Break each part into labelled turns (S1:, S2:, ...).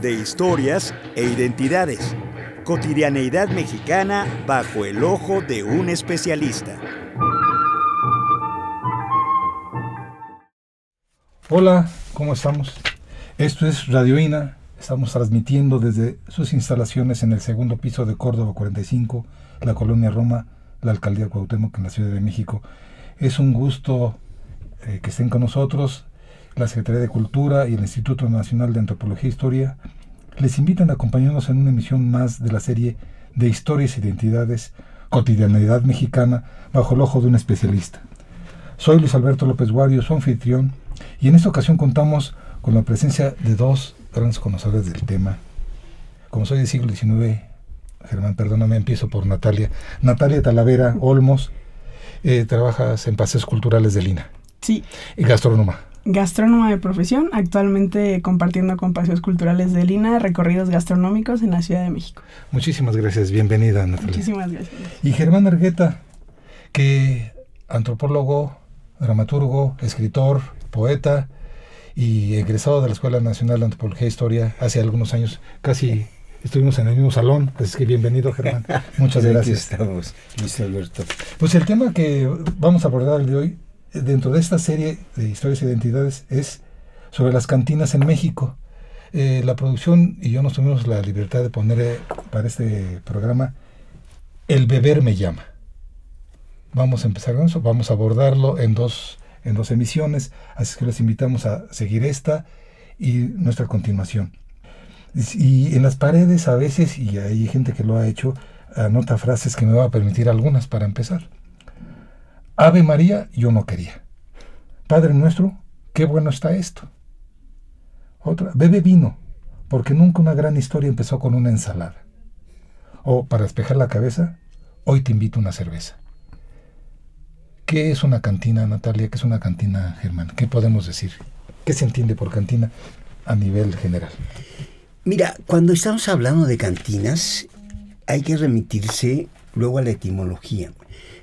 S1: de historias e identidades. Cotidianeidad mexicana bajo el ojo de un especialista.
S2: Hola, ¿cómo estamos? Esto es Radio INA. Estamos transmitiendo desde sus instalaciones en el segundo piso de Córdoba 45, la Colonia Roma, la Alcaldía Cuauhtémoc, en la Ciudad de México. Es un gusto que estén con nosotros. La Secretaría de Cultura y el Instituto Nacional de Antropología e Historia les invitan a acompañarnos en una emisión más de la serie de Historias e Identidades, Cotidianeidad Mexicana bajo el ojo de un especialista. Soy Luis Alberto López Guario, su anfitrión, y en esta ocasión contamos con la presencia de dos grandes conocedores del tema. Como soy del siglo XIX, Germán, perdóname, empiezo por Natalia. Natalia Talavera Olmos, trabajas en Paseos Culturales del INA.
S3: Sí.
S2: Y gastrónoma.
S3: Gastrónoma de profesión, actualmente compartiendo con Paseos Culturales del INA recorridos gastronómicos en la Ciudad de México.
S2: Muchísimas gracias, bienvenida, Natalia.
S3: Muchísimas gracias.
S2: Y Germán Argueta, que antropólogo, dramaturgo, escritor, poeta y egresado de la Escuela Nacional de Antropología e Historia hace algunos años, casi estuvimos en el mismo salón, así que bienvenido, Germán. Muchas gracias.
S4: Aquí estamos, Luis Alberto.
S2: Pues el tema que vamos a abordar el de hoy, dentro de esta serie de historias e identidades, es sobre las cantinas en México. La producción y yo nos tuvimos la libertad de poner para este programa El beber me llama. Vamos a empezar con eso, vamos a abordarlo en dos emisiones, así que les invitamos a seguir esta y nuestra continuación. Y en las paredes a veces, y hay gente que lo ha hecho, anota frases que me va a permitir algunas para empezar. Ave María, yo no quería. Padre nuestro, qué bueno está esto. Otra, bebe vino, porque nunca una gran historia empezó con una ensalada. O, para despejar la cabeza, hoy te invito a una cerveza. ¿Qué es una cantina, Natalia? ¿Qué es una cantina, Germán? ¿Qué podemos decir? ¿Qué se entiende por cantina a nivel general?
S4: Mira, cuando estamos hablando de cantinas, hay que remitirse luego a la etimología.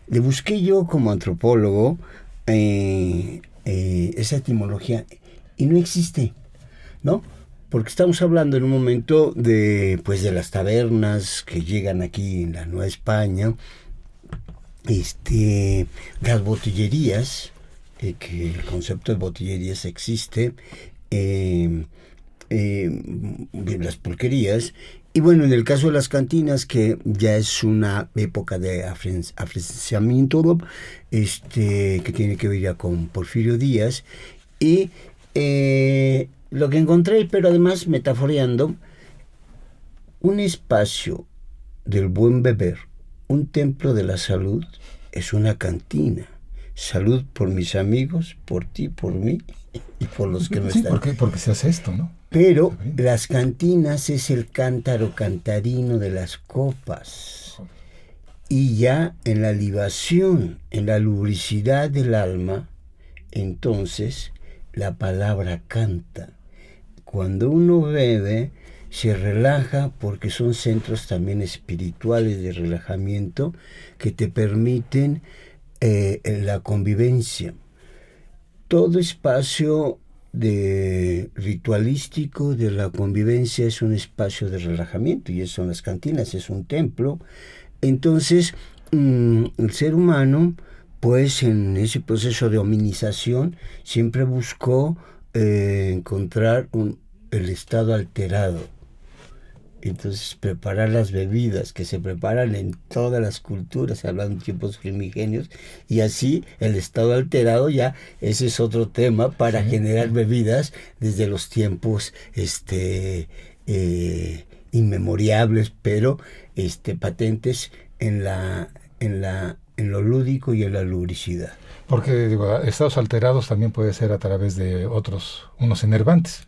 S4: Le busqué yo como antropólogo esa etimología y no existe, ¿no? Porque estamos hablando en un momento de las tabernas que llegan aquí en la Nueva España, las botillerías, que el concepto de botillerías existe, las pulquerías, y bueno, en el caso de las cantinas, que ya es una época de afrancesamiento, que tiene que ver ya con Porfirio Díaz, y lo que encontré, pero además metaforeando, un espacio del buen beber, un templo de la salud, es una cantina. Salud por mis amigos, por ti, por mí y por los que no están.
S2: Porque se hace esto, ¿no?
S4: Pero las cantinas es el cántaro cantarino de las copas. Y ya en la libación, en la lubricidad del alma, entonces la palabra canta. Cuando uno bebe, se relaja porque son centros también espirituales de relajamiento que te permiten la convivencia. Todo espacio ritualístico de la convivencia es un espacio de relajamiento, y eso son las cantinas, es un templo. Entonces, el ser humano, pues en ese proceso de hominización, siempre buscó encontrar el estado alterado. Entonces, preparar las bebidas que se preparan en todas las culturas, hablando de tiempos primigenios, y así el estado alterado, ya ese es otro tema para generar bebidas desde los tiempos inmemorables, pero patentes en lo lúdico y en la lubricidad.
S2: Porque estados alterados también puede ser a través de unos enervantes.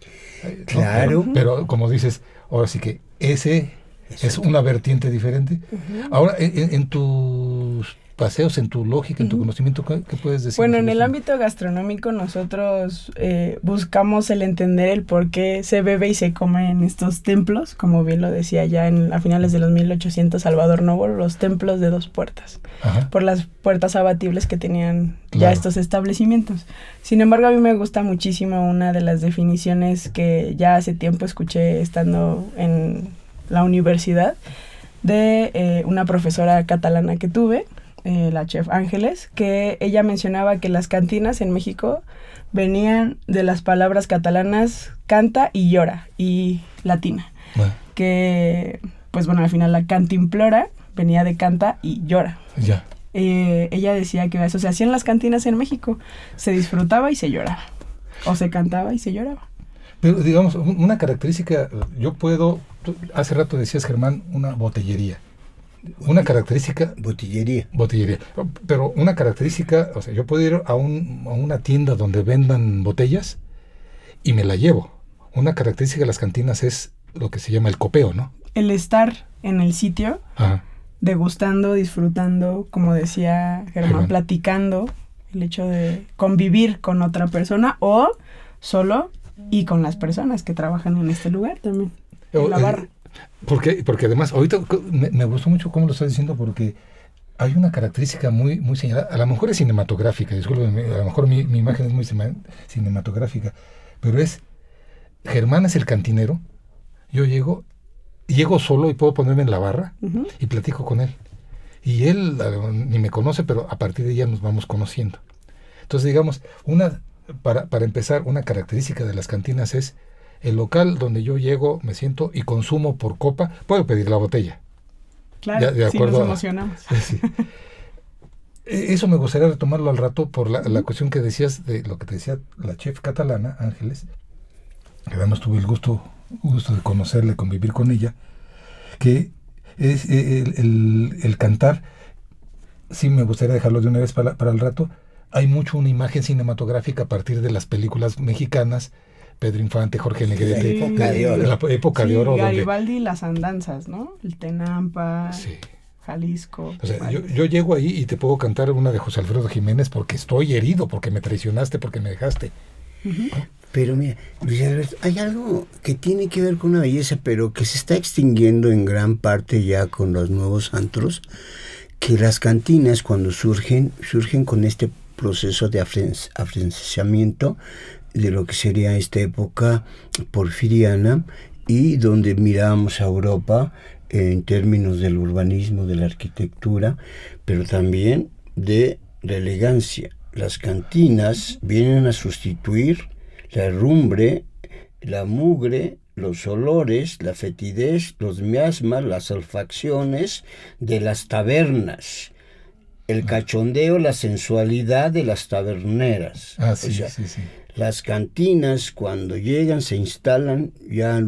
S4: Claro.
S2: ¿No? Pero como dices, ahora sí que ese es una vertiente diferente. Uh-huh. Ahora, en tus paseos en tu lógica, en tu conocimiento, ¿qué puedes decir?
S3: Bueno, en el ámbito gastronómico nosotros buscamos el entender el por qué se bebe y se come en estos templos, como bien lo decía ya a finales de los 1800 Salvador Novo, los templos de 2 puertas,
S2: Ajá.
S3: por las puertas abatibles que tenían ya
S2: Claro.
S3: estos establecimientos. Sin embargo, a mí me gusta muchísimo una de las definiciones que ya hace tiempo escuché estando en la universidad de una profesora catalana que tuve, la chef Ángeles, que ella mencionaba que las cantinas en México venían de las palabras catalanas canta y llora, y latina.
S2: Bueno,
S3: Que, pues bueno, al final la cantimplora venía de canta y llora.
S2: ya.
S3: Ella decía que eso se hacía en las cantinas en México, se disfrutaba y se lloraba, o se cantaba y se lloraba.
S2: Pero digamos, una característica, hace rato decías, Germán, una botellería. Una característica...
S4: Botillería.
S2: Botillería. Pero una característica, o sea, yo puedo ir a una tienda donde vendan botellas y me la llevo. Una característica de las cantinas es lo que se llama el copeo, ¿no?
S3: El estar en el sitio,
S2: Ajá.
S3: degustando, disfrutando, como decía Germán, platicando, el hecho de convivir con otra persona o solo y con las personas que trabajan en este lugar también, en la barra.
S2: Porque además, ahorita me gustó mucho cómo lo estás diciendo, porque hay una característica muy, muy señalada. A lo mejor es cinematográfica, discúlpeme, a lo mejor mi imagen es muy cinematográfica, pero Germán es el cantinero, yo llego solo y puedo ponerme en la barra y platico con él. Y él ni me conoce, pero a partir de ella nos vamos conociendo. Entonces, digamos, para empezar, una característica de las cantinas es el local donde yo llego, me siento y consumo por copa, puedo pedir la botella.
S3: Claro,
S2: de
S3: sí
S2: acuerdo
S3: nos emocionamos.
S2: Sí. Eso me gustaría retomarlo al rato por la cuestión que decías, de lo que te decía la chef catalana, Ángeles, que además tuve el gusto de conocerla y convivir con ella, que es el cantar. Sí, me gustaría dejarlo de una vez para el rato. Hay mucho una imagen cinematográfica a partir de las películas mexicanas, Pedro Infante, Jorge Negrete,
S4: La época de oro.
S2: la época de oro.
S3: Garibaldi y las andanzas, ¿no? El Tenampa,
S2: Sí.
S3: Jalisco.
S2: O sea, yo llego ahí y te puedo cantar una de José Alfredo Jiménez porque estoy herido, porque me traicionaste, porque me dejaste.
S4: Pero mira, Luis Alberto, hay algo que tiene que ver con una belleza, pero que se está extinguiendo en gran parte ya con los nuevos antros, que las cantinas cuando surgen con este proceso de afrancesamiento de lo que sería esta época porfiriana, y donde mirábamos a Europa en términos del urbanismo, de la arquitectura, pero también de la elegancia. Las cantinas vienen a sustituir la herrumbre, la mugre, los olores, la fetidez, los miasmas, las olfacciones de las tabernas, el cachondeo, la sensualidad de las taberneras.
S2: Sí, sí.
S4: Las cantinas, cuando llegan, se instalan, ya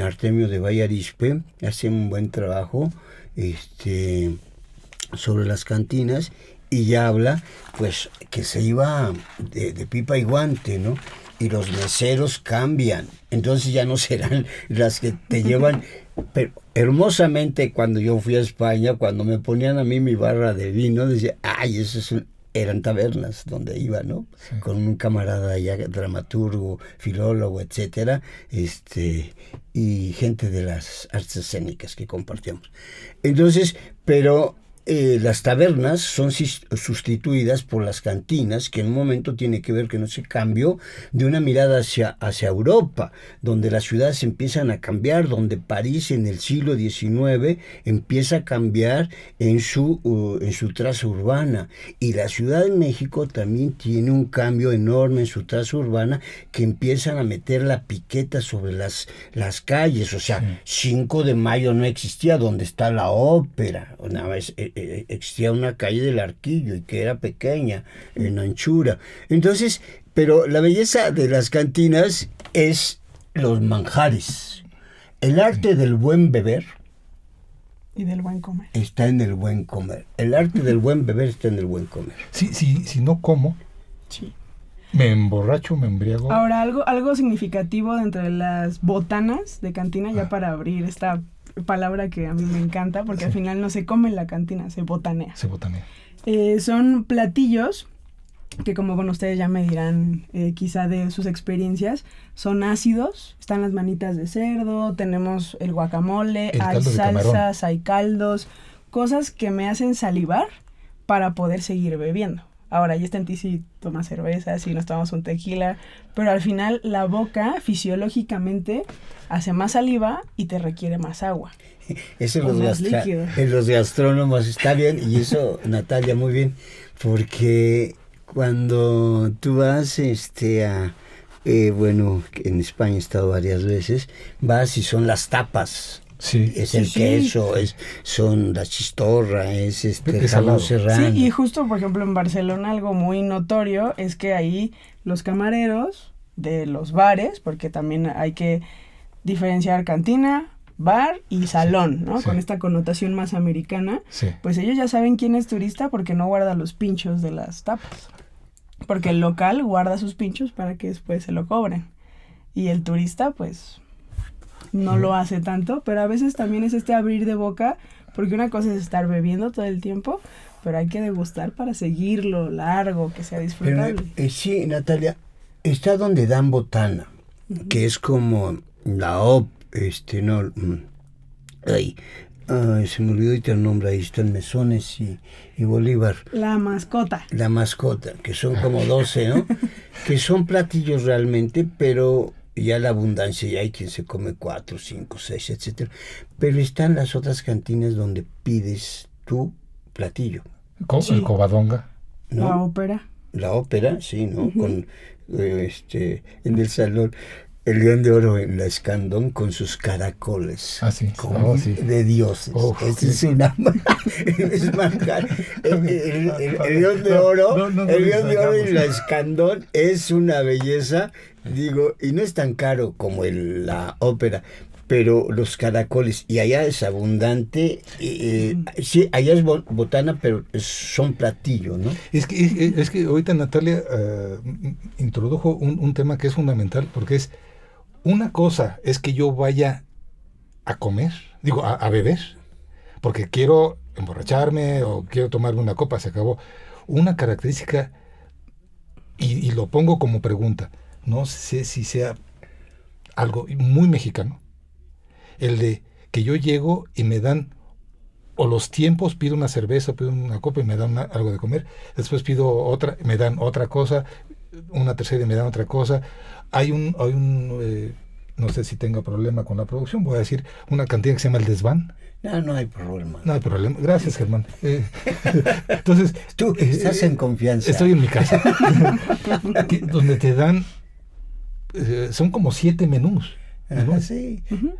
S4: Artemio de Vallarispe hace un buen trabajo sobre las cantinas, y ya habla, pues, que se iba de pipa y guante, ¿no? Y los meseros cambian, entonces ya no serán las que te llevan. Pero hermosamente, cuando yo fui a España, cuando me ponían a mí mi barra de vino, decía, ay, eran tabernas donde iba, ¿no? Sí. Con un camarada ya dramaturgo, filólogo, etcétera, y gente de las artes escénicas que compartíamos. Entonces, pero las tabernas son sustituidas por las cantinas, que en un momento tiene que ver con ese cambio de una mirada hacia Europa, donde las ciudades empiezan a cambiar, donde París en el siglo XIX empieza a cambiar en su traza urbana, y la Ciudad de México también tiene un cambio enorme en su traza urbana, que empiezan a meter la piqueta sobre las calles. O sea, 5 de Mayo no existía, donde está la ópera, una vez existía una calle del Arquillo, y que era pequeña en anchura. Entonces, pero la belleza de las cantinas es los manjares. El arte del buen beber
S3: y del buen comer
S4: está en el buen comer. El arte del buen beber está en el buen comer.
S2: Si no como,
S3: sí,
S2: me emborracho, me embriago.
S3: Ahora, algo significativo dentro de las botanas de cantina, ya para abrir esta palabra que a mí me encanta, porque al final no se come en la cantina, se botanea. Son platillos que, como bueno, ustedes ya me dirán quizá de sus experiencias, son ácidos. Están las manitas de cerdo, tenemos el guacamole, hay salsas, hay caldos, cosas que me hacen salivar para poder seguir bebiendo. Ahora, ya está en ti si tomas cerveza, si nos tomamos un tequila, pero al final la boca fisiológicamente hace más saliva y te requiere más agua.
S4: Eso en los gastrónomos está bien, y eso, Natalia, muy bien, porque cuando tú vas bueno, en España he estado varias veces, vas y son las tapas.
S2: Sí.
S4: Es el queso, son la chistorra, es jamón serrano.
S3: Sí, y justo, por ejemplo, en Barcelona algo muy notorio es que ahí los camareros de los bares, porque también hay que diferenciar cantina, bar y salón, ¿no? Sí. Con esta connotación más americana, pues ellos ya saben quién es turista porque no guarda los pinchos de las tapas. Porque el local guarda sus pinchos para que después se lo cobren. Y el turista, pues, no lo hace tanto, pero a veces también es abrir de boca, porque una cosa es estar bebiendo todo el tiempo, pero hay que degustar para seguirlo largo, que sea disfrutable.
S4: Pero, sí, Natalia, está donde dan botana, que es como la se me olvidó ahorita el nombre, ahí están Mesones y Bolívar.
S3: La mascota,
S4: que son como 12, ¿no? Que son platillos realmente, pero ya la abundancia, ya hay quien se come 4, 5, 6, etcétera. Pero están las otras cantinas donde pides tu platillo.
S2: El Covadonga.
S4: ¿No?
S3: La
S4: ópera, sí, ¿no? Uh-huh. Con en el salón, el León de Oro en la Escandón con sus caracoles.
S2: Ah, sí.
S4: Sí. De dioses. Es una es manjar. El León de Oro, el León de Oro en la Escandón es una belleza, digo, y no es tan caro como la ópera, pero los caracoles, y allá es abundante, sí, allá es botana, pero son platillo, ¿no?
S2: Es que ahorita Natalia introdujo un tema que es fundamental, porque es una cosa es que yo vaya a comer, a beber, porque quiero emborracharme o quiero tomarme una copa, se acabó. Una característica, y lo pongo como pregunta, no sé si sea algo muy mexicano, el de que yo llego y me dan, o los tiempos, pido una cerveza, pido una copa y me dan algo de comer, después pido otra, me dan otra cosa, una tercera y me dan otra cosa. Hay un no sé si tenga problema con la producción, voy a decir una cantina que se llama El Desván.
S4: No hay problema.
S2: No hay problema. Gracias, Germán. Entonces,
S4: tú estás en confianza.
S2: Estoy en mi casa. Donde te dan, son como 7 menús.
S4: ¿no? Sí.
S2: Uh-huh.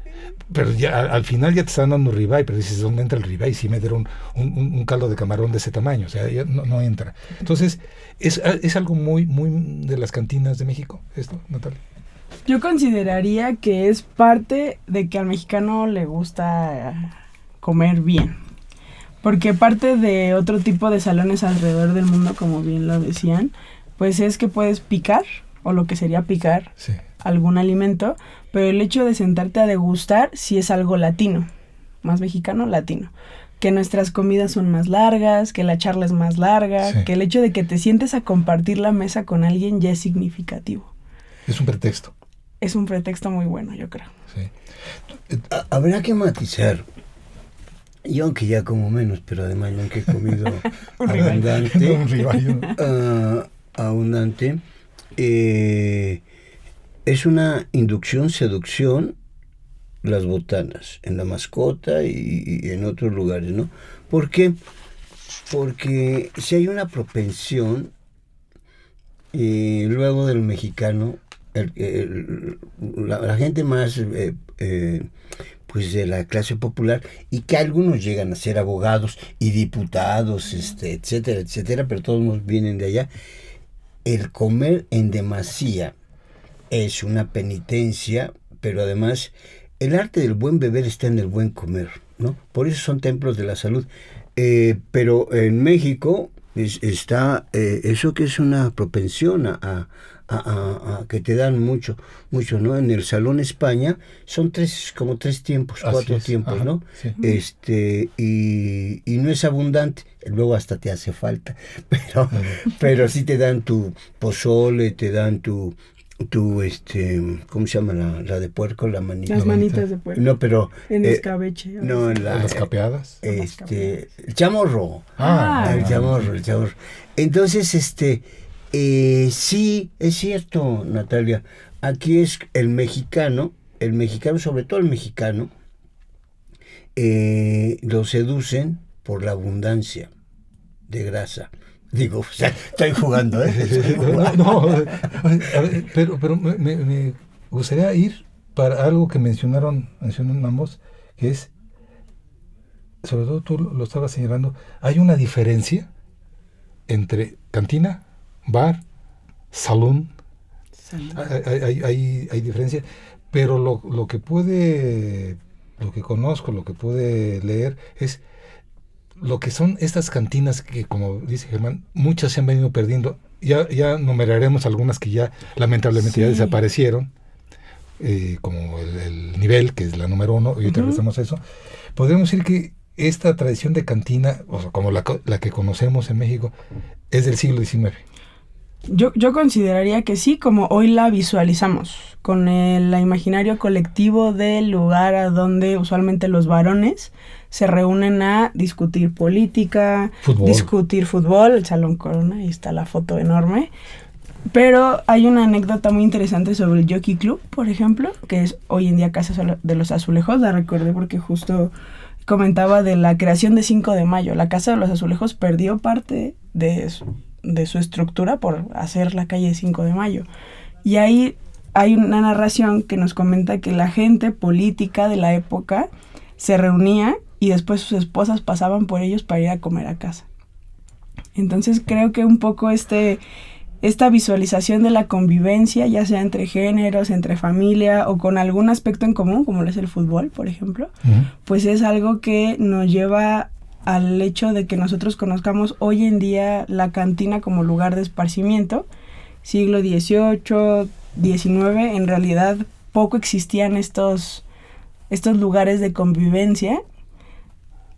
S2: Pero ya al final ya te están dando ribeye, pero dices, ¿dónde entra el ribeye? Si me dieron un caldo de camarón de ese tamaño, o sea, ya no entra. Entonces, es algo muy, muy de las cantinas de México, esto, Natalia.
S3: Yo consideraría que es parte de que al mexicano le gusta comer bien. Porque parte de otro tipo de salones alrededor del mundo, como bien lo decían, pues es que puedes picar, o lo que sería picar, sí, algún alimento, pero el hecho de sentarte a degustar sí es algo latino, más mexicano, latino. Que nuestras comidas son más largas, que la charla es más larga, sí, que el hecho de que te sientes a compartir la mesa con alguien ya es significativo.
S2: Es un pretexto.
S3: Es un pretexto muy bueno, yo creo.
S2: Sí.
S4: Habrá que matizar. Yo aunque ya como menos, pero además yo aunque he comido abundante, es una inducción, seducción, las botanas, en La Mascota y en otros lugares, ¿no? ¿Por qué? Porque si hay una propensión, luego del mexicano, la gente más pues de la clase popular, y que algunos llegan a ser abogados y diputados, etcétera, etcétera, pero todos vienen de allá. El comer en demasía es una penitencia, pero además el arte del buen beber está en el buen comer, ¿no? Por eso son templos de la salud. Pero en México está eso que es una propensión a que te dan mucho, ¿no? En el Salón España son como 3 tiempos, 4 tiempos,
S2: ajá,
S4: ¿no?
S2: Sí.
S4: Y no es abundante, luego hasta te hace falta, pero sí te dan tu pozole, te dan tu ¿cómo se llama la de puerco? La manita.
S3: Las manitas de puerco.
S4: No, pero...
S3: En escabeche.
S4: No,
S2: las capeadas.
S4: El chamorro. El chamorro. Entonces, sí, es cierto, Natalia. Aquí es el mexicano, sobre todo el mexicano, lo seducen por la abundancia de grasa. Digo, o sea, estoy jugando, ¿eh?
S2: No, a ver, pero me gustaría ir para algo que mencionaron ambos, que es, sobre todo tú lo estabas señalando, hay una diferencia entre cantina, bar, salón. Hay diferencia, pero lo que conozco, lo que pude leer es lo que son estas cantinas que, como dice Germán, muchas se han venido perdiendo. Ya numeraremos algunas que ya lamentablemente ya desaparecieron, como el Nivel, que es la número 1, y ahorita regresamos a eso. Podríamos decir que esta tradición de cantina, o sea, como la que conocemos en México, es del siglo XIX.
S3: Yo consideraría que sí, como hoy la visualizamos, con el imaginario colectivo del lugar a donde usualmente los varones se reúnen a discutir política, discutir fútbol, el Salón Corona, ahí está la foto enorme. Pero hay una anécdota muy interesante sobre el Jockey Club, por ejemplo, que es hoy en día Casa de los Azulejos. La recordé porque justo comentaba de la creación de 5 de Mayo. La Casa de los Azulejos perdió parte de su estructura por hacer la calle 5 de Mayo. Y ahí hay una narración que nos comenta que la gente política de la época se reunía y después sus esposas pasaban por ellos para ir a comer a casa. Entonces creo que un poco esta visualización de la convivencia, ya sea entre géneros, entre familia o con algún aspecto en común, como lo es el fútbol, por ejemplo, pues es algo que nos lleva al hecho de que nosotros conozcamos hoy en día la cantina como lugar de esparcimiento. Siglo XVIII, XIX, en realidad poco existían estos lugares de convivencia,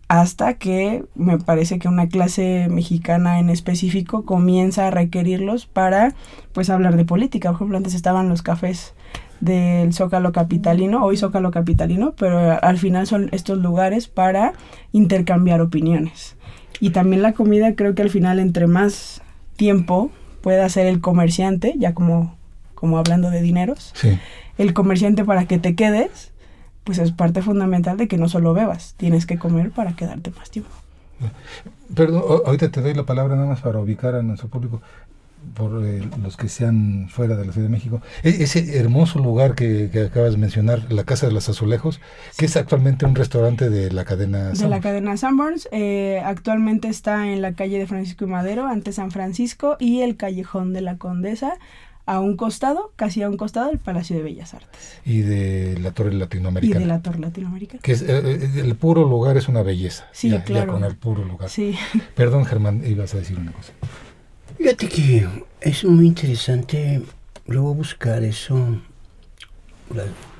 S3: hasta que me parece que una clase mexicana en específico comienza a requerirlos para, pues, hablar de política. Por ejemplo, antes estaban los cafés del Zócalo Capitalino, hoy Zócalo Capitalino, pero al final son estos lugares para intercambiar opiniones. Y también la comida, creo que al final, entre más tiempo pueda hacer el comerciante, ya como hablando de dineros,
S2: sí,
S3: el comerciante para que te quedes, pues es parte fundamental de que no solo bebas, tienes que comer para quedarte más tiempo.
S2: Perdón, ahorita te doy la palabra nada más para ubicar a nuestro público, por los que sean fuera de la Ciudad de México. Ese hermoso lugar que acabas de mencionar, la Casa de los Azulejos, que es actualmente un restaurante de la cadena Sanborns.
S3: De la cadena Sanborns, actualmente está en la calle de Francisco y Madero, ante San Francisco, y el Callejón de la Condesa, casi a un costado del Palacio de Bellas Artes.
S2: Y de la Torre Latinoamericana. Que es, el puro lugar es una belleza.
S3: Sí, claro.
S2: Ya con el puro lugar.
S3: Sí.
S2: Perdón, Germán, ibas a decir una cosa.
S4: Fíjate que es muy interesante luego buscar eso,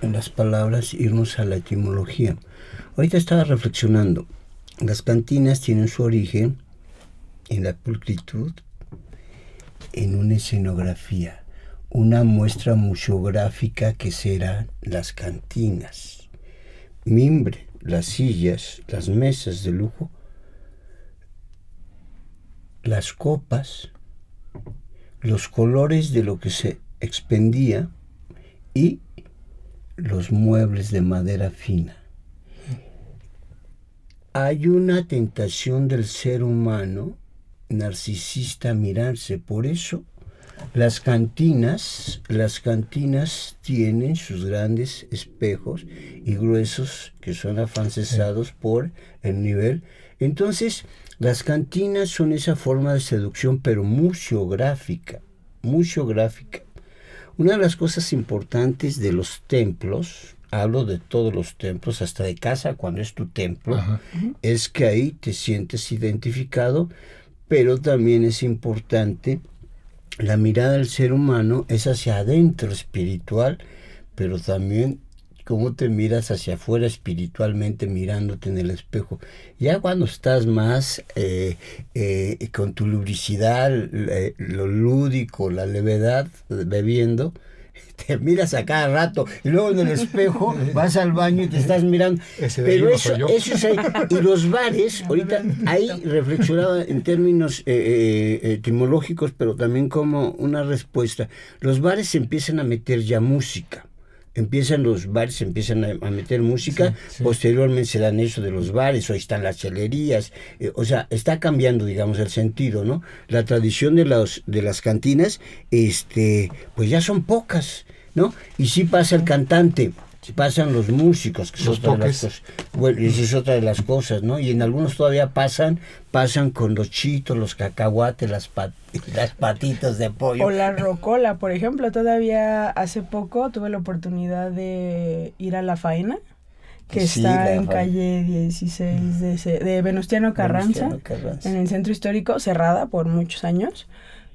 S4: en las palabras, irnos a la etimología. Ahorita estaba reflexionando. Las cantinas tienen su origen en la pulcritud, en una escenografía, una muestra museográfica que serán las cantinas. Mimbre, las sillas, las mesas de lujo, las copas, los colores de lo que se expendía y los muebles de madera fina. Hay una tentación del ser humano narcisista a mirarse, por eso las cantinas tienen sus grandes espejos y gruesos que son afrancesados por el nivel. Entonces, las cantinas son esa forma de seducción, pero museográfica. Una de las cosas importantes de los templos, hablo de todos los templos, hasta de casa cuando es tu templo, es que ahí te sientes identificado, pero también es importante la mirada del ser humano es hacia adentro espiritual, pero también cómo te miras hacia afuera espiritualmente mirándote en el espejo. Ya cuando estás más con tu lubricidad, lo lúdico, la levedad, bebiendo, te miras a cada rato y luego en el espejo vas al baño y te estás mirando. Pero eso es ahí. Y los bares, ahorita ahí reflexionaba en términos etimológicos, pero también como una respuesta. Los bares empiezan a meter ya música. Los bares empiezan a meter música, sí. Posteriormente se dan eso de los bares, o ahí están las chelerías, o sea, está cambiando, digamos, el sentido, ¿no? La tradición de las cantinas, pues ya son pocas, ¿no? Y sí pasa el cantante, pasan los músicos, que son otra de las cosas. Bueno, esa es otra de las cosas, ¿no? Y en algunos todavía pasan con los chitos, los cacahuates, las patitas de pollo.
S3: O la rocola, por ejemplo. Todavía hace poco tuve la oportunidad de ir a La Faena, que sí, está en calle 16 de Venustiano Carranza, en el centro histórico, cerrada por muchos años,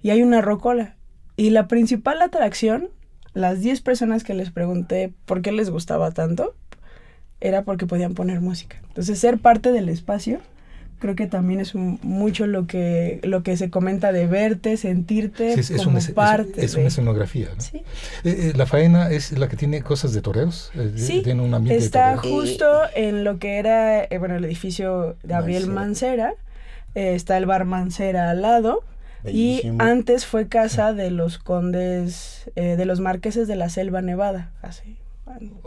S3: y hay una rocola. Y la principal atracción, las 10 personas que les pregunté por qué les gustaba tanto, era porque podían poner música. Entonces, ser parte del espacio, creo que también es mucho lo que se comenta de verte, sentirte como parte.
S2: Es una escenografía, ¿no?
S3: Sí.
S2: La Faena es la que tiene cosas de toreros.
S3: Sí,
S2: tiene un ambiente
S3: está
S2: de toreros.
S3: justo en lo que era el edificio de Gabriel Mancera. Está el bar Mancera al lado. Bellísimo. Y antes fue casa de los condes, de los marqueses de la Selva Nevada, así,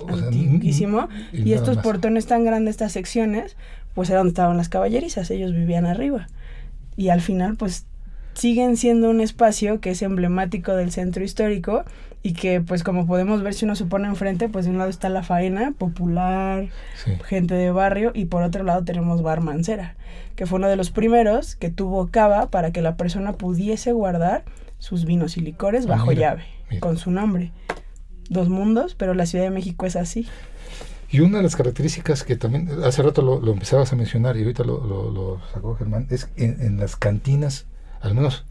S3: antiguísimo. Y estos portones tan grandes, estas secciones, pues era donde estaban las caballerizas, ellos vivían arriba. Y al final, pues, siguen siendo un espacio que es emblemático del centro histórico y que, pues, como podemos ver si uno se pone enfrente, pues de un lado está La Faena, popular, sí, gente de barrio, y por otro lado tenemos Bar Mancera, que fue uno de los primeros que tuvo cava para que la persona pudiese guardar sus vinos y licores bajo llave, con su nombre. Dos mundos, pero la Ciudad de México es así.
S2: Y una de las características que también, hace rato lo empezabas a mencionar y ahorita lo sacó Germán, es en las cantinas, al menos,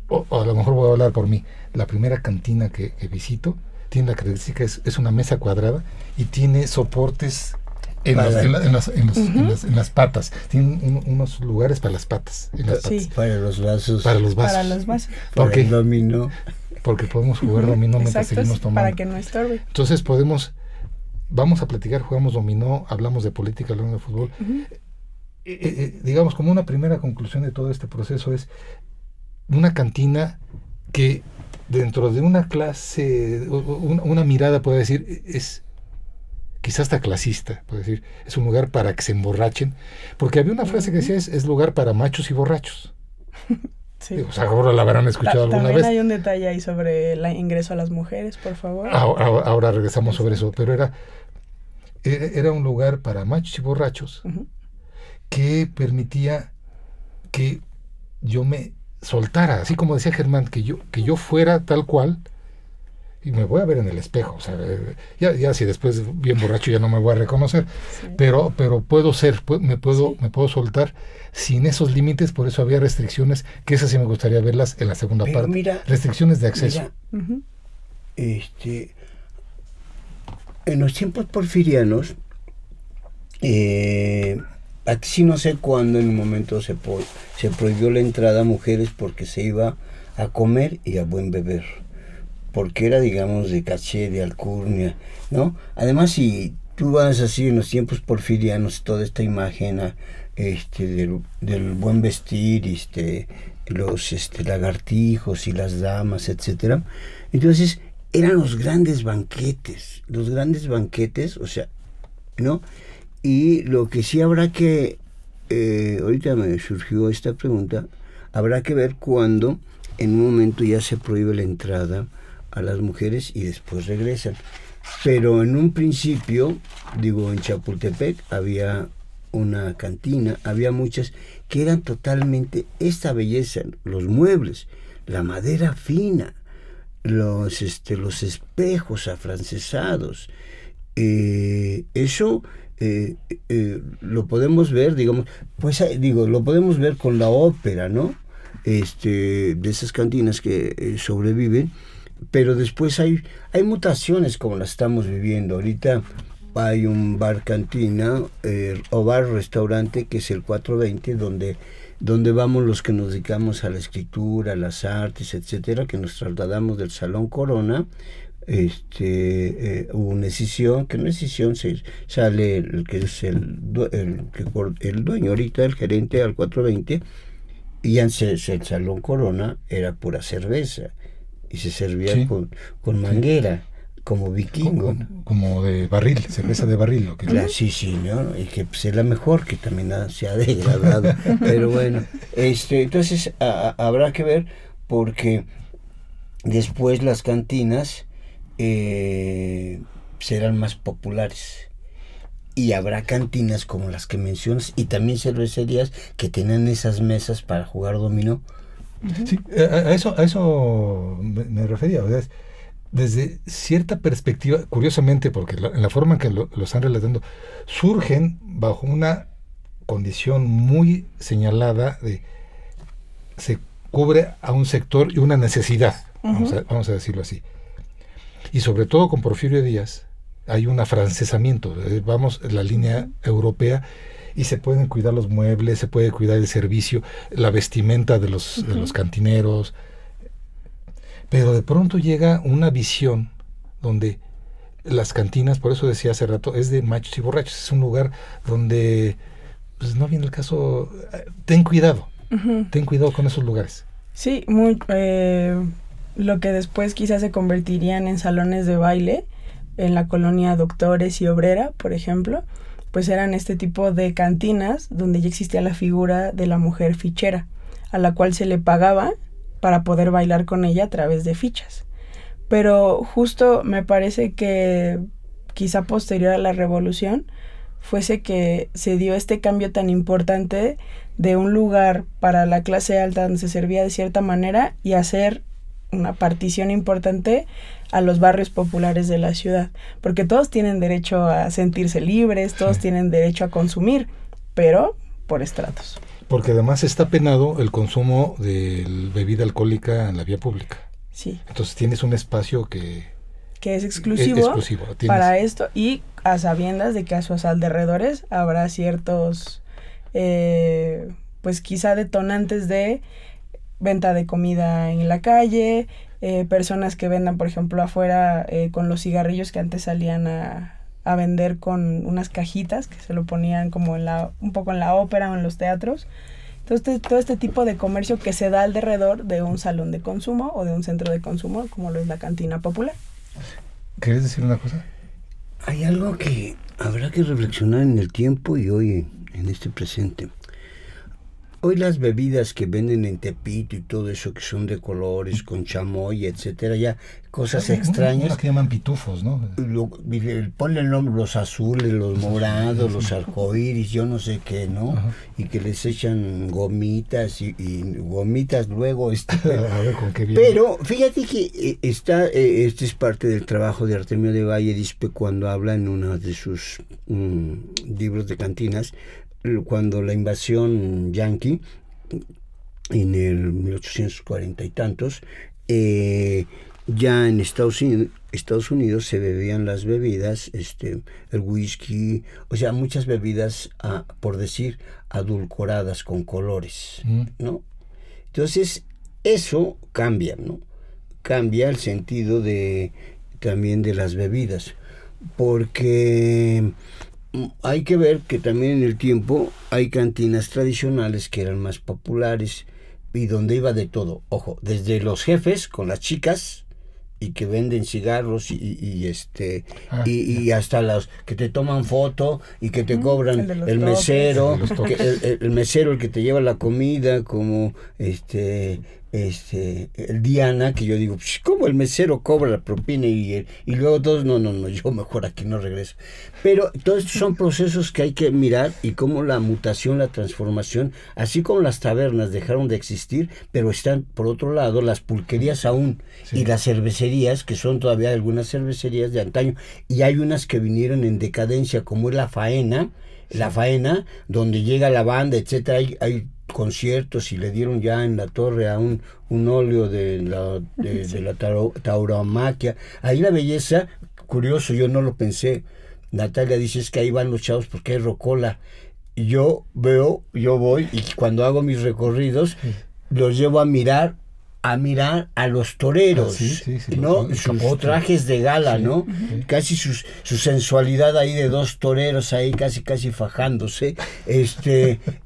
S2: o a lo mejor voy a hablar por mí, la primera cantina que visito tiene la característica, es una mesa cuadrada y tiene soportes en las patas. Tiene unos lugares para las patas.
S3: Sí.
S4: Para los vasos.
S2: Para los vasos.
S3: Para los vasos.
S2: Para
S4: el dominó.
S2: Porque podemos jugar dominó mientras seguimos tomando.
S3: Para que no estorbe.
S2: Entonces vamos a platicar, jugamos dominó, hablamos de política, hablamos de fútbol. Digamos, como una primera conclusión de todo este proceso es una cantina que dentro de una clase, una mirada puede decir, es quizás hasta clasista, puede decir, es un lugar para que se emborrachen, porque había una frase que decía, es lugar para machos y borrachos. Sí. O sea, ahora la habrán escuchado alguna vez.
S3: También hay un detalle ahí sobre el ingreso a las mujeres, por favor.
S2: Ahora regresamos sobre eso, pero era un lugar para machos y borrachos que permitía que yo me soltara, así como decía Germán, que yo fuera tal cual, y me voy a ver en el espejo, o sea, ya si después bien borracho ya no me voy a reconocer, sí, pero puedo ser, me puedo soltar sin esos límites. Por eso había restricciones, que esas sí me gustaría verlas en la segunda parte.
S4: Mira,
S2: restricciones de acceso.
S4: Mira, en los tiempos porfirianos, aquí sí no sé cuándo en un momento se prohibió la entrada a mujeres porque se iba a comer y a buen beber, porque era, digamos, de caché, de alcurnia, ¿no? Además, si tú vas así en los tiempos porfirianos, toda esta imagen del buen vestir, los lagartijos y las damas, etcétera. Entonces, eran los grandes banquetes, o sea, ¿no? Y lo que sí habrá que, ahorita me surgió esta pregunta, habrá que ver cuándo en un momento ya se prohíbe la entrada a las mujeres y después regresan. Pero en un principio, en Chapultepec había una cantina, había muchas que eran totalmente esta belleza, los muebles, la madera fina, los espejos afrancesados. Eso lo podemos ver, lo podemos ver con la ópera, ¿no? de esas cantinas que sobreviven, pero después hay mutaciones como las estamos viviendo. Ahorita hay un bar cantina o bar restaurante que es el 420, donde vamos los que nos dedicamos a la escritura, a las artes, etcétera, que nos trasladamos del Salón Corona. Hubo una escisión, que en una escisión se sale el que es el dueño ahorita, el gerente, al 420, y antes el Salón Corona era pura cerveza y se servía con manguera, como vikingo,
S2: como de barril, cerveza de barril, lo que
S4: sí, ¿no? Y que pues, es la mejor, que también se ha degradado. Pero bueno, entonces habrá que ver, porque después las cantinas serán más populares y habrá cantinas como las que mencionas y también cervecerías que tienen esas mesas para jugar dominó.
S2: Sí, a eso me refería. O sea, desde cierta perspectiva, curiosamente, porque en la forma en que lo están relatando, surgen bajo una condición muy señalada de se cubre a un sector y una necesidad, vamos a decirlo así. Y sobre todo con Porfirio Díaz hay un afrancesamiento, vamos la línea europea, y se pueden cuidar los muebles, se puede cuidar el servicio, la vestimenta de los cantineros, pero de pronto llega una visión donde las cantinas, por eso decía hace rato, es de machos y borrachos, es un lugar donde pues no viene el caso, ten cuidado con esos lugares.
S3: Sí, lo que después quizás se convertirían en salones de baile, en la colonia Doctores y Obrera, por ejemplo, pues eran este tipo de cantinas donde ya existía la figura de la mujer fichera, a la cual se le pagaba para poder bailar con ella a través de fichas. Pero justo me parece que quizá posterior a la Revolución fuese que se dio este cambio tan importante de un lugar para la clase alta donde se servía de cierta manera y hacer una partición importante a los barrios populares de la ciudad, porque todos tienen derecho a sentirse libres, todos tienen derecho a consumir, pero por estratos.
S2: Porque además está penado el consumo de bebida alcohólica en la vía pública.
S3: Sí.
S2: Entonces tienes un espacio que
S3: es exclusivo para esto, y a sabiendas de que a sus alrededores habrá ciertos, pues quizá detonantes de venta de comida en la calle, personas que vendan, por ejemplo, afuera con los cigarrillos que antes salían a vender con unas cajitas que se lo ponían como un poco en la ópera o en los teatros. Entonces, todo este tipo de comercio que se da alrededor de un salón de consumo o de un centro de consumo, como lo es la cantina popular.
S2: ¿Quieres decir una cosa?
S4: Hay algo que habrá que reflexionar en el tiempo y hoy, en este presente. Hoy las bebidas que venden en Tepito y todo eso, que son de colores, con chamoy, etcétera, ya cosas extrañas.
S2: Las que llaman pitufos, ¿no?
S4: Ponle el nombre, los azules, los morados, los arcoíris, yo no sé qué, ¿no? Ajá. Y que les echan gomitas y gomitas luego.
S2: A ver con qué viene.
S4: Pero fíjate que este es parte del trabajo de Artemio de Valle Dispe cuando habla en uno de sus libros de cantinas, cuando la invasión yanqui en el 1840 y tantos, ya en Estados Unidos se bebían las bebidas, el whisky, o sea, muchas bebidas, por decir, adulcoradas con colores, ¿no? Entonces, eso cambia, ¿no? Cambia el sentido también de las bebidas, porque hay que ver que también en el tiempo hay cantinas tradicionales que eran más populares y donde iba de todo. Ojo, desde los jefes con las chicas y que venden cigarros y hasta los que te toman foto y que te cobran el mesero, el mesero, el que te lleva la comida, como el Diana, que yo digo, ¿cómo el mesero cobra la propina y luego todos, no, yo mejor aquí no regreso? Pero todos estos son procesos que hay que mirar, y cómo la mutación, la transformación, así como las tabernas dejaron de existir, pero están por otro lado las pulquerías aún, y las cervecerías, que son todavía algunas cervecerías de antaño, y hay unas que vinieron en decadencia, como es La Faena, La Faena, donde llega la banda, etcétera. Hay conciertos y le dieron ya en la torre a un óleo de la tauromaquia. Ahí la belleza, curioso, yo no lo pensé. Natalia dice, es que ahí van los chavos porque hay rocola. Y yo voy y cuando hago mis recorridos, los llevo a mirar a los toreros, ¿no? Sus trajes de gala, ¿no? Casi su sensualidad ahí de dos toreros ahí casi fajándose.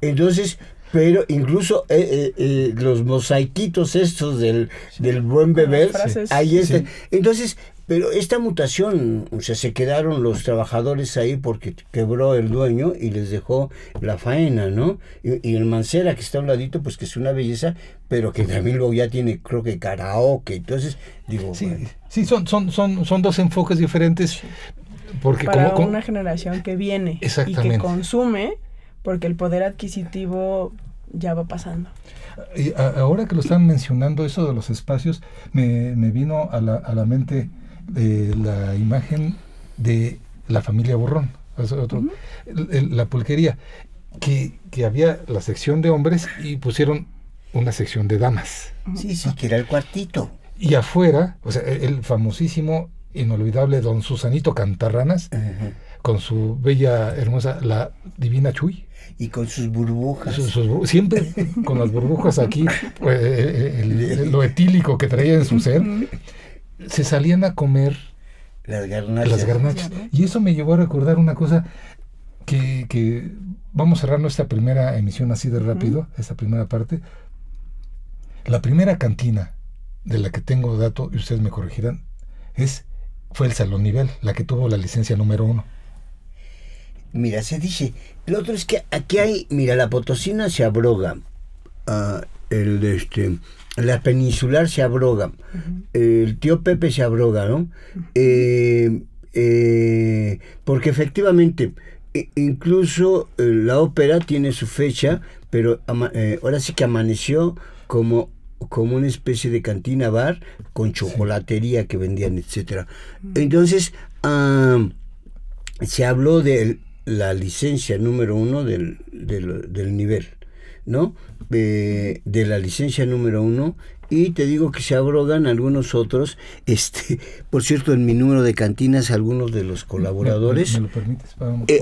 S4: Entonces, pero incluso los mosaiquitos estos del buen beber, ahí están. Entonces, pero esta mutación, o sea, se quedaron los trabajadores ahí porque quebró el dueño y les dejó La Faena, ¿no? Y el Mancera, que está a un ladito, pues que es una belleza, pero que también luego ya tiene, creo que karaoke. Entonces, digo...
S2: Sí,
S4: bueno.
S2: sí, son dos enfoques diferentes. Porque
S3: para una generación que viene y que consume, porque el poder adquisitivo ya va pasando.
S2: Y ahora que lo están mencionando, eso de los espacios, me vino a la mente la imagen de la familia Borrón, la pulquería, que había la sección de hombres y pusieron una sección de damas.
S4: Sí, que era el cuartito.
S2: Y afuera, o sea, el famosísimo, inolvidable Don Susanito Cantarranas, con su bella, hermosa, la divina Chuy.
S4: Y con sus burbujas.
S2: Siempre con las burbujas aquí, lo etílico que traía en su ser, se salían a comer las garnachas. Y eso me llevó a recordar una cosa que vamos a cerrar nuestra primera emisión así de rápido, esta primera parte. La primera cantina de la que tengo dato, y ustedes me corregirán, fue el Salón Nivel, la que tuvo la licencia número 1.
S4: Mira, se dice, lo otro es que aquí hay, mira, la potosina se abroga, la peninsular se abroga, el tío Pepe se abroga, ¿no? Porque efectivamente, incluso la ópera tiene su fecha, pero ahora sí que amaneció como una especie de cantina bar con chocolatería que vendían, etcétera. Entonces, se habló de la licencia número 1 del nivel, ¿no? De la licencia número 1, y te digo que se abrogan algunos otros. Por cierto, en mi número de cantinas, algunos de los colaboradores,
S2: ¿me lo permites?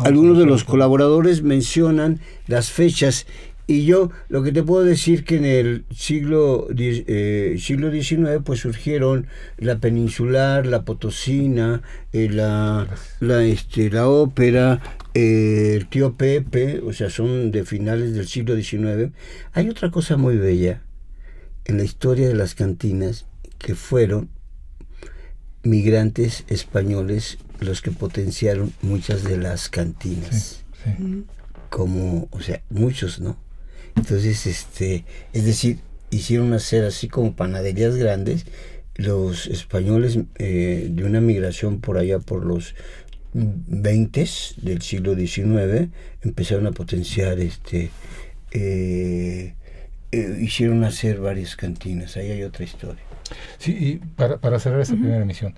S4: algunos de los colaboradores mencionan las fechas. Y yo lo que te puedo decir que en el siglo XIX pues surgieron la peninsular, la potosina, la ópera, el tío Pepe, o sea, son de finales del siglo XIX. Hay otra cosa muy bella en la historia de las cantinas, que fueron migrantes españoles los que potenciaron muchas de las cantinas.
S2: Sí.
S4: Como, o sea, muchos, ¿no? Entonces, es decir, hicieron hacer así como panaderías grandes. Los españoles de una migración por allá por los 20 del siglo XIX empezaron a potenciar, hicieron hacer varias cantinas. Ahí hay otra historia.
S2: Sí, y para cerrar esta primera emisión,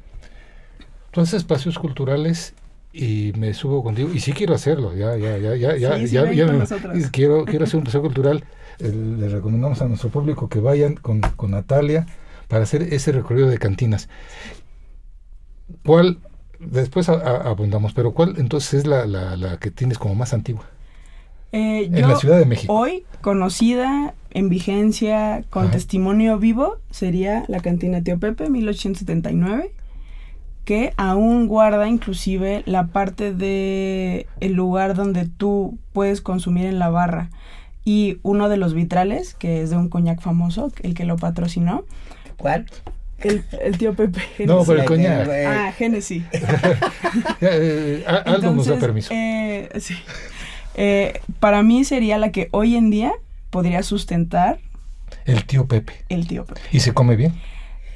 S2: tú haces espacios culturales y me subo contigo, y sí quiero hacerlo, quiero hacer un paseo cultural. Le recomendamos a nuestro público que vayan con Natalia para hacer ese recorrido de cantinas. ¿Cuál? Después abundamos, pero ¿cuál entonces es la que tienes como más antigua? En la Ciudad de México.
S3: Hoy conocida, en vigencia, con testimonio vivo, sería la cantina Tío Pepe, 1879. Que aún guarda inclusive la parte de el lugar donde tú puedes consumir en la barra, y uno de los vitrales, que es de un coñac famoso, el que lo patrocinó.
S4: ¿Cuál?
S3: El tío Pepe. Genesis.
S2: No, pero el coñac.
S3: Genesis.
S2: Algo nos da permiso.
S3: Sí. Para mí sería la que hoy en día podría sustentar
S2: el tío Pepe.
S3: ¿Y
S2: se come bien?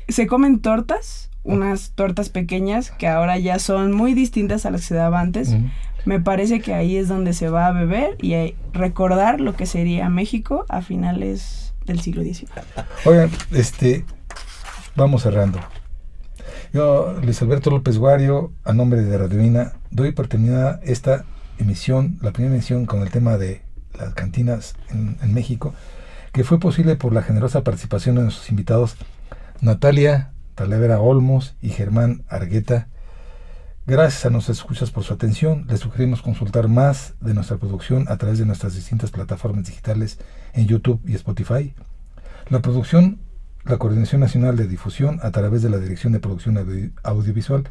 S3: Se comen tortas, unas tortas pequeñas que ahora ya son muy distintas a las que se daban antes. Me parece que ahí es donde se va a beber y recordar lo que sería México a finales del siglo XIX.
S2: Oigan, vamos cerrando. Yo, Luis Alberto López Guario, a nombre de Radiovina, doy por terminada esta emisión, la primera emisión con el tema de las cantinas en México, que fue posible por la generosa participación de nuestros invitados Natalia Talavera Olmos y Germán Argueta. Gracias a nuestras escuchas por su atención. Les sugerimos consultar más de nuestra producción a través de nuestras distintas plataformas digitales en YouTube y Spotify. La producción, la Coordinación Nacional de Difusión a través de la Dirección de Producción Audiovisual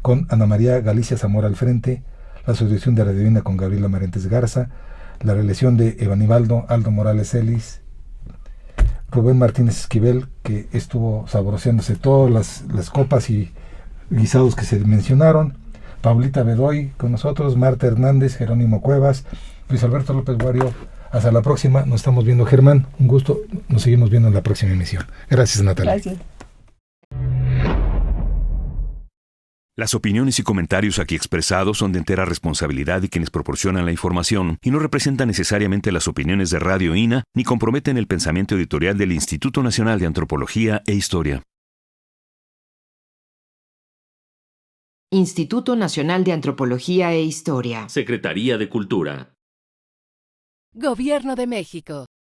S2: con Ana María Galicia Zamora al frente, la Asociación de Radio Divina con Gabriela Marentes Garza, la realización de Evanibaldo Aldo Morales Ellis, Rubén Martínez Esquivel, que estuvo saboroseándose todas las copas y guisados que se mencionaron, Paulita Bedoy con nosotros, Marta Hernández, Jerónimo Cuevas, Luis Alberto López Guario. Hasta la próxima, nos estamos viendo, Germán, un gusto, nos seguimos viendo en la próxima emisión. Gracias, Natalia.
S3: Gracias.
S5: Las opiniones y comentarios aquí expresados son de entera responsabilidad de quienes proporcionan la información y no representan necesariamente las opiniones de Radio INA ni comprometen el pensamiento editorial del Instituto Nacional de Antropología e Historia.
S6: Instituto Nacional de Antropología e Historia.
S7: Secretaría de Cultura.
S8: Gobierno de México.